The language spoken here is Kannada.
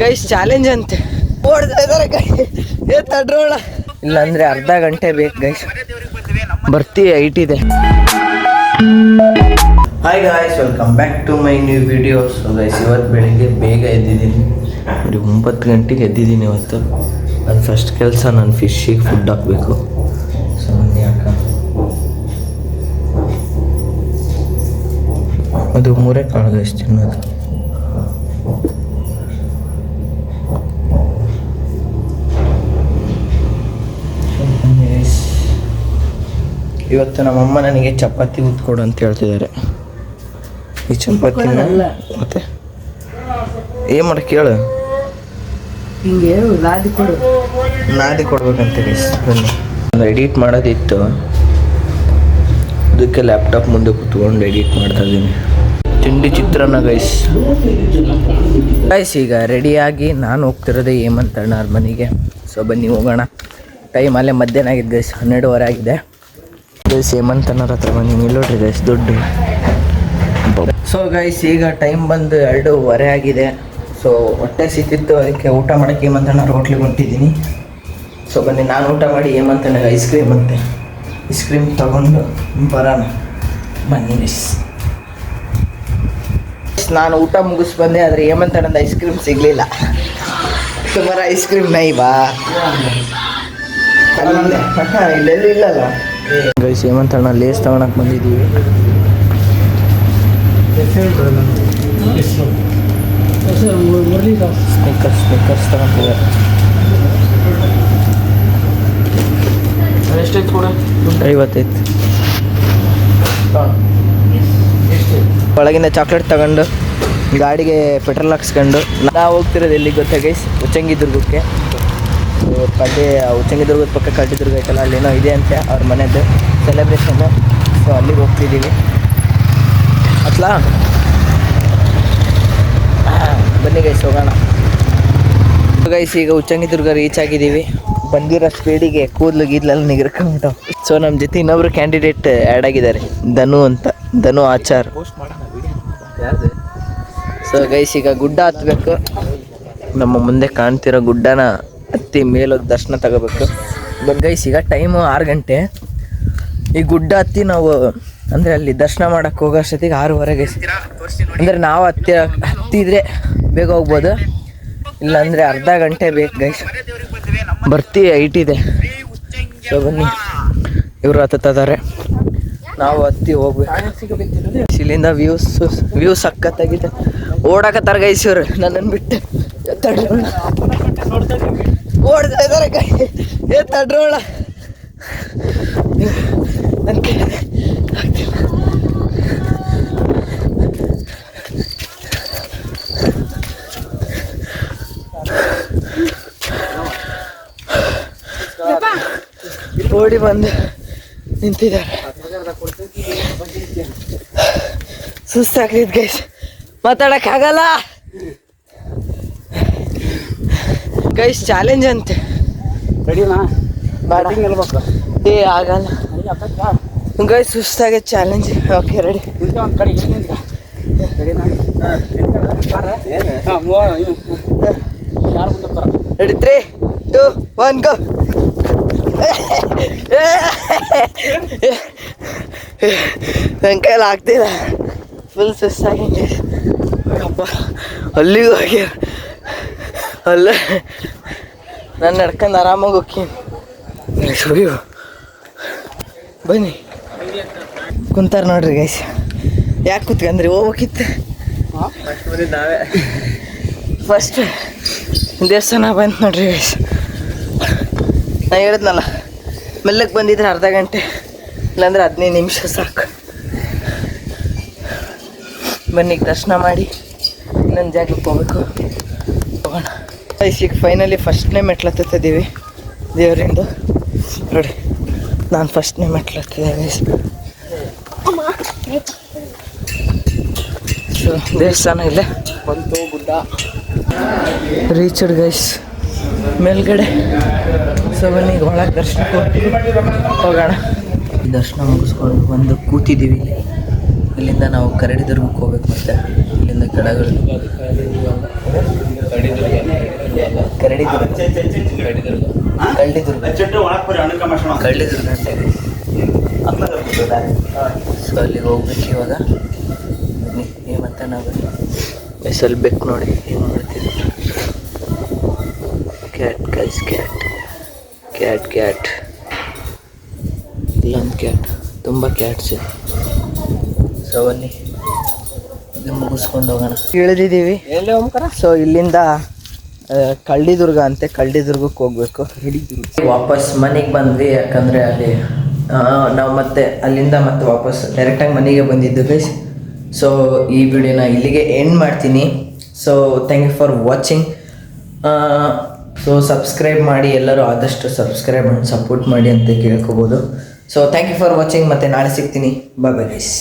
ಗೈಸ್ ಚಾಲೆಂಜ್ ಅಂತೆ ಓಡ್ತಾ ಇದಾರೆ ತಡ್ರೋಳ ಇಲ್ಲಾಂದ್ರೆ ಅರ್ಧ ಗಂಟೆ ಬೇಕು ಗೈಸ್. ಬರ್ತಿ ಹೈಟ್ ಇದೆ. Hi guys, welcome back to my new videos. Guys ಇವತ್ತು ಬೆಳಿಗ್ಗೆ ಬೇಗ ಎದ್ದಿದ್ದೀನಿ. ನೋಡಿ 9 ಗಂಟೆಗೆ ಎದ್ದಿದ್ದೀನಿ ಇವತ್ತು. ನನ್ನ ಫಸ್ಟ್ ಕೆಲಸ ನಾನು ಫಿಶ್ಶಿಗೆ ಫುಡ್ ಹಾಕಬೇಕು. ಸೊ ಯಾಕ ಅದು ಮೂರೇ ಕಾಳು ಗೈಸ್ ತಿನ್ನೋದು. ಇವತ್ತು ನಮ್ಮಮ್ಮ ನನಗೆ ಚಪಾತಿ ಉತ್ಕೊಡು ಅಂತ ಹೇಳ್ತಿದ್ದಾರೆ. ಈ ಚಪಾತಿನ ಮತ್ತೆ ಏನು ಮಾಡಿ ಕೇಳು, ಹಿಂಗೆ ನಾದಿ ಕೊಡ್ಬೇಕಂತ ಗೈಸ್. ಬನ್ನಿ, ಎಡಿಟ್ ಮಾಡೋದಿತ್ತು, ಅದಕ್ಕೆ ಲ್ಯಾಪ್ಟಾಪ್ ಮುಂದೆ ಕೂತ್ಕೊಂಡು ಎಡಿಟ್ ಮಾಡ್ತಾ ಇದ್ದೀನಿ. ತಿಂಡಿ ಚಿತ್ರಾನ್ನ ಗೈಸ್. ಗೈಸ್ ಈಗ ರೆಡಿಯಾಗಿ ನಾನು ಹೋಗ್ತಿರೋದೆ ಹೇಮಂತ್ ಅಣ್ಣವ್ರ ಮನೆಗೆ. ಸೊ ಬನ್ನಿ ಹೋಗೋಣ. ಟೈಮ್ ಅಲ್ಲೇ ಮಧ್ಯಾಹ್ನ ಆಗಿದೆ ಗೈಸ್, 12:30 ಆಗಿದೆ ಗೈಸ್. ಹೇಮಂತ್ ಅಣ್ಣವ್ರ ಹತ್ರ ಬನ್ನಿ, ನಿಲ್ಲೋಡ್ರಿ ಗೈಸ್ ದುಡ್ಡು. ಸೊ ಗೈಸ್ ಈಗ ಟೈಮ್ ಬಂದು 2:30 ಆಗಿದೆ. ಸೊ ಹೊಟ್ಟೆ ಸಿಕ್ತಿತ್ತು, ಅದಕ್ಕೆ ಊಟ ಮಾಡೋಕ್ಕೆ ಹೇಮಂತ್ ಅಣ್ಣವ್ರ ಹೋಟ್ಲಿಗೆ ಹೊಂಟಿದ್ದೀನಿ. ಸೊ ಬನ್ನಿ ನಾನು ಊಟ ಮಾಡಿ ಹೇಮಂತ್ ಅಣ್ಣಗೆ ಐಸ್ ಕ್ರೀಮ್ ತಗೊಂಡು ಬರೋಣ ಬನ್ನಿ ಗೈಸ್. ನಾನು ಊಟ ಮುಗಿಸ್ ಬಂದೆ, ಆದರೆ ಹೇಮಂತ್ ಅಣ್ಣದ ಐಸ್ ಕ್ರೀಮ್ ಸಿಗಲಿಲ್ಲ. ಸುಮಾರು ಐಸ್ ಕ್ರೀಮ್ ನೈವಾ ಇಲ್ಲೆಲ್ಲೂ ಇಲ್ಲಲ್ಲ ಗೈಸ್. ಹೇಮಂತ್ ಅಣ್ಣ ಲೇಸ್ ತಗೊಳಕ್ಕೆ ಬಂದಿದ್ದೀವಿ. ಸ್ನಿಕ್ಕರ್ಸ್ ತಗೊಂತಿದ್ದಾರೆ. ಎಷ್ಟೈತೆ ಕೂಡ? 50 ಒಳಗಿಂದ ಚಾಕ್ಲೇಟ್ ತಗೊಂಡು ಗಾಡಿಗೆ ಪೆಟ್ರೋಲ್ ಹಾಕ್ಸ್ಕೊಂಡು ನಾವು ಹೋಗ್ತಿರೋದು ಎಲ್ಲಿಗೆ ಗೊತ್ತಾ ಗೈಸ್? ಉಚ್ಚಂಗಿದುರ್ಗಕ್ಕೆ. ಕಡ್ಡಿ ಉಚ್ಚಂಗಿದುರ್ಗದ ಪಕ್ಕ ಕಡ್ಡಿದುರ್ಗ ಐತಲ್ಲ, ಅಲ್ಲೇನೋ ಇದೆ ಅಂತೆ ಅವ್ರ ಮನೆಯದ್ದು ಸೆಲೆಬ್ರೇಷನ್ನು. ಸೊ ಅಲ್ಲಿಗೆ ಹೋಗ್ತಿದ್ದೀವಿ. ಅತ್ಲಾ ಬನ್ನಿ ಗೈಸ್ ಹೋಗೋಣ. ಗೈಸ್ ಈಗ ಉಚ್ಚಂಗಿದುರ್ಗ ರೀಚ್ ಆಗಿದ್ದೀವಿ. ಬಂದಿರೋ ಸ್ಪೀಡಿಗೆ ಕೂದಲು ಗೀದ್ಲೆಲ್ಲ ನಿಗರ್ಕೊಂಬಿಟ್ಟು. ಸೊ ನಮ್ಮ ಜೊತೆ ಇನ್ನೊಬ್ರು ಕ್ಯಾಂಡಿಡೇಟ್ ಆ್ಯಡ್ ಆಗಿದ್ದಾರೆ, ಧನು ಆಚಾರ್. ಸೊ ಗೈಸ್ ಈಗ ಗುಡ್ಡ ಹತ್ತಬೇಕು. ನಮ್ಮ ಮುಂದೆ ಕಾಣ್ತಿರೋ ಗುಡ್ಡನ ಹತ್ತಿ ಮೇಲೋಗಿ ದರ್ಶನ ತಗೋಬೇಕು. ಗೈಸ್ ಈಗ ಟೈಮು 6 ಗಂಟೆ. ಈ ಗುಡ್ಡ ಹತ್ತಿ ನಾವು ಅಂದರೆ ಅಲ್ಲಿ ದರ್ಶನ ಮಾಡೋಕ್ಕೆ ಹೋಗೋ ಅಷ್ಟೊತ್ತಿಗೆ 6:30 ಗೈಸ್. ಅಂದರೆ ನಾವು ಹತ್ತಿದ್ರೆ ಬೇಗ ಹೋಗ್ಬೋದು, ಇಲ್ಲಾಂದರೆ ಅರ್ಧ ಗಂಟೆ ಬೇಕು ಗೈಸ್. ಬರ್ತಿ ಹೈಟ್ ಇದೆ. ಸೊ ಬನ್ನಿ, ಇವರು ಹತ್ತಿದ್ದಾರೆ, ನಾವು ಹತ್ತಿ ಹೋಗ್ಬೇಕು. ಇಲ್ಲಿಂದ ವ್ಯೂಸ್ ಸಕ್ಕತ್ತಾಗಿದೆ. ಓಡಾಕತ್ತಾರ ಗೈಸ್ ಇವರು ನನ್ನನ್ನು ಬಿಟ್ಟು. ಓಡ್ತಾ ಇದ್ದಾರೆ ಕೈ ತಡ್ರೋಳ ಅಂತ. ಓಡಿ ಬಂದು ನಿಂತಿದ್ದಾರೆ. ಸುಸ್ತಾಗ್ಲಿದ್ ಗೈಸ್, ಮಾತಾಡಕ್ಕಾಗಲ್ಲ ಗೈಸ್. ಚಾಲೆಂಜ್ ಅಂತೆ. ಏ ಆಗಲ್ಲ ಗೈಸ್, ಸುಸ್ತಾಗೈತೆ challenge. Okay ready. Ready 3, 2, 1 go. ನನ್ನ ಕೈಯಲ್ಲಿ ಆಗ್ತಿಲ್ಲ, ಫುಲ್ ಸುಸ್ತಾಗಿ. ಅಪ್ಪ ಅಲ್ಲಿಗೂ ಹೋಗಿ ಅಲ್ಲ ನಾನು ನಡ್ಕೊಂಡು ಆರಾಮಾಗಿ ಹೋಗ್ತೀನಿ. ಬನ್ನಿ ಕುಂತಾರ ನೋಡ್ರಿ ಗೈಸ್. ಯಾಕೆ ಕೂತ್ಕೊಂಡ್ರಿ? ಹೋಗ್ಬೇಕಿತ್ತು. ನಾವೇ ಫಸ್ಟ್ ದೇವಸ್ಥಾನ ಬಂತು ನೋಡ್ರಿ ಗೈಸ್. ನಾನು ಹೇಳಿದ್ನಲ್ಲ, ಮೆಲ್ಲಕ್ಕೆ ಬಂದಿದ್ರೆ ಅರ್ಧ ಗಂಟೆ, ಇಲ್ಲಾಂದ್ರೆ 15 ನಿಮಿಷ ಸಾಕು. ಬನ್ನಿ ದರ್ಶನ ಮಾಡಿ ಇನ್ನೊಂದು ಜಾಗಕ್ಕೆ ಹೋಗ್ಬೇಕು. ಹೋಗೋಣ ಗೈಸ್. ಈಗ ಫೈನಲಿ ಫಸ್ಟ್ನೇ ಮೆಟ್ಲು ಹತ್ತಿದ್ದೀವಿ ದೇವರಿಂದ. ನೋಡಿ ನಾನು ಫಸ್ಟ್ನೇ ಮೆಟ್ಲು ಹತ್ತಿದ್ದೆ ಗೈಸ್. ಸೊ ದೇವಸ್ಥಾನ ಇಲ್ಲೇ ಬಂತು. ಗುಡ್ಡ ರೀಚಡ್ ಗೈಸ್ ಮೇಲ್ಗಡೆ. ಸೊ ಬನ್ನಿ ಈಗ ಒಳಗೆ ದರ್ಶನಕ್ಕೆ ಹೋಗೋಣ. ದರ್ಶನ ಮುಗಿಸ್ಕೊಂಡು ಬಂದು ಕೂತಿದ್ದೀವಿ ಇಲ್ಲಿ. ಇಲ್ಲಿಂದ ನಾವು ಕರಡಿದುರ್ಗಕ್ಕೆ ಹೋಗ್ಬೇಕು. ಮತ್ತೆ ಇಲ್ಲಿಂದ ಕೆಳಗಡೆ ಕರಡಿದುರ್ಗ ಕರಡಿದುರ್ಗ ಕರಡಿದುರ್ಗ ಅಂತ ಇದೆ. ಸೊ ಅಲ್ಲಿಗೆ ಹೋಗ್ಬೇಕು ಇವಾಗ. ಬನ್ನಿ ಏನಂತ ನಾವು ಸ್ವಲ್ಪ ಬೇಕು ನೋಡಿ ಏನು ಮಾಡ್ತೀವಿ. Cat guys cat cat cat ಇಲ್ಲೊಂದು ಕ್ಯಾಟ್, ತುಂಬ ಕ್ಯಾಟ್ಸ್ ಇದೆ. ಸೊ ಬನ್ನಿ ಇದು ಮುಗಿಸ್ಕೊಂಡು ಹೋಗೋಣ. ಇಳಿದಿದ್ದೀವಿ. ಸೊ ಇಲ್ಲಿಂದ ಕಳ್ಳಿದುರ್ಗ ಅಂತೆ, ಕಳ್ಳಿದುರ್ಗಕ್ಕೆ ಹೋಗ್ಬೇಕು. ವಾಪಸ್ ಮನೆಗೆ ಬಂದ್ವಿ, ಯಾಕಂದರೆ ಅಲ್ಲಿ ನಾವು ಮತ್ತೆ ಅಲ್ಲಿಂದ ಮತ್ತೆ ವಾಪಸ್ ಡೈರೆಕ್ಟಾಗಿ ಮನೆಗೆ ಬಂದಿದ್ದು ಗೈಸ್. ಸೊ ಈ ವಿಡಿಯೋನ ಇಲ್ಲಿಗೆ ಎಂಡ್ ಮಾಡ್ತೀನಿ. So thank you for watching. So subscribe ಮಾಡಿ, ಎಲ್ಲರೂ ಆದಷ್ಟು ಸಬ್ಸ್ಕ್ರೈಬ್ ಮಾಡಿ ಸಪೋರ್ಟ್ ಮಾಡಿ ಅಂತ ಕೇಳ್ಕೊಬೋದು. So thank you for watching. ಮತ್ತು ನಾಳೆ ಸಿಗ್ತೀನಿ. Bye bye guys.